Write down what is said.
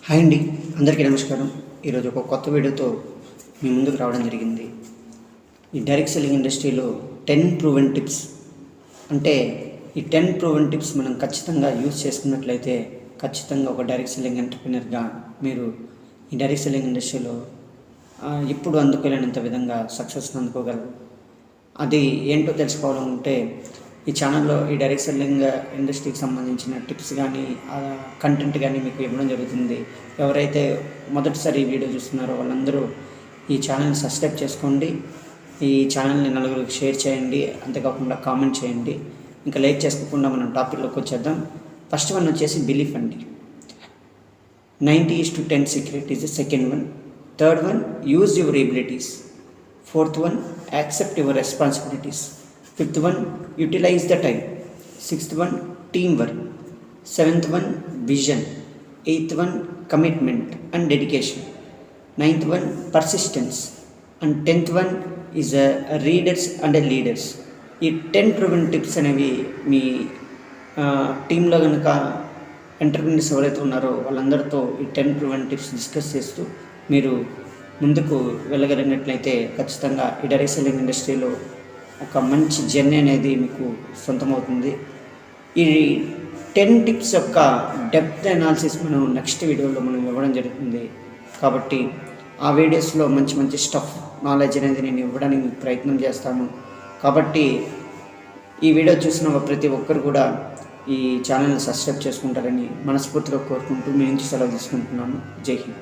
Hi అండి, అందరికీ నమస్కారం. ఈరోజు ఒక కొత్త వీడియోతో మీ ముందుకు రావడం జరిగింది. ఈ డైరెక్ట్ సెల్లింగ్ ఇండస్ట్రీలో 10 ప్రూవెన్ టిప్స్ అంటే ఈ 10 ప్రూవెన్ టిప్స్ మనం ఖచ్చితంగా యూజ్ చేసుకున్నట్లయితే ఖచ్చితంగా ఒక డైరెక్ట్ సెల్లింగ్ ఎంటర్‌ప్రెన్యూర్‌గా మీరు ఈ డైరెక్ట్ సెల్లింగ్ ఇండస్ట్రీలో ఎప్పుడు అందుకోలేనంత విధంగా సక్సెస్ని అందుకోగలరు. అది ఏంటో తెలుసుకోవాలంటే ఈ ఛానల్లో ఈ డైరెక్ట్ సెల్లింగ్ ఇండస్ట్రీకి సంబంధించిన టిప్స్ కానీ కంటెంట్ కానీ మీకు ఇవ్వడం జరుగుతుంది. ఎవరైతే మొదటిసారి ఈ వీడియో చూస్తున్నారో వాళ్ళందరూ ఈ ఛానల్ని సబ్స్క్రైబ్ చేసుకోండి. ఈ ఛానల్ని నలుగురికి షేర్ చేయండి. అంతేకాకుండా కామెంట్ చేయండి. ఇంకా లేట్ చేసుకోకుండా మనం టాపిక్లోకి వచ్చేద్దాం. ఫస్ట్ వన్ వచ్చేసి బిలీఫ్ అండి. 90:10 secret is the second one. Third one, use your abilities. Fourth one, accept your responsibilities. Fifth one, utilize the time. Sixth one, team work. Seventh one, vision. Eighth one, commitment and dedication. Ninth one, persistence. And 10th one is readers and leaders. ఈ 10 proven tips అనేవి మీ టీంలో కనుక entrepreneurs ఎవరైతే ఉన్నారో వాళ్ళందరితో ఈ 10 proven tips discuss చేస్తూ మీరు ముందుకు వెళ్ళగలిగినట్లయితే ఖచ్చితంగా ఈ డైరెక్ట్ సెల్లింగ్ ఇండస్ట్రీలో ఒక మంచి జర్నీ అనేది మీకు సొంతమవుతుంది. ఈ 10 టిప్స్ యొక్క డెప్త్ అనాలిసిస్ మనం నెక్స్ట్ వీడియోలో మనం ఇవ్వడం జరుగుతుంది. కాబట్టి ఆ వీడియోస్లో మంచి మంచి స్టఫ్ నాలెడ్జ్ అనేది నేను ఇవ్వడానికి ప్రయత్నం చేస్తాను. కాబట్టి ఈ వీడియో చూసిన ప్రతి ఒక్కరు కూడా ఈ ఛానల్ని సబ్స్క్రైబ్ చేసుకుంటారని మనస్ఫూర్తిగా కోరుకుంటూ మీ నుంచి సెలవు తీసుకుంటున్నాను. జై హింద్.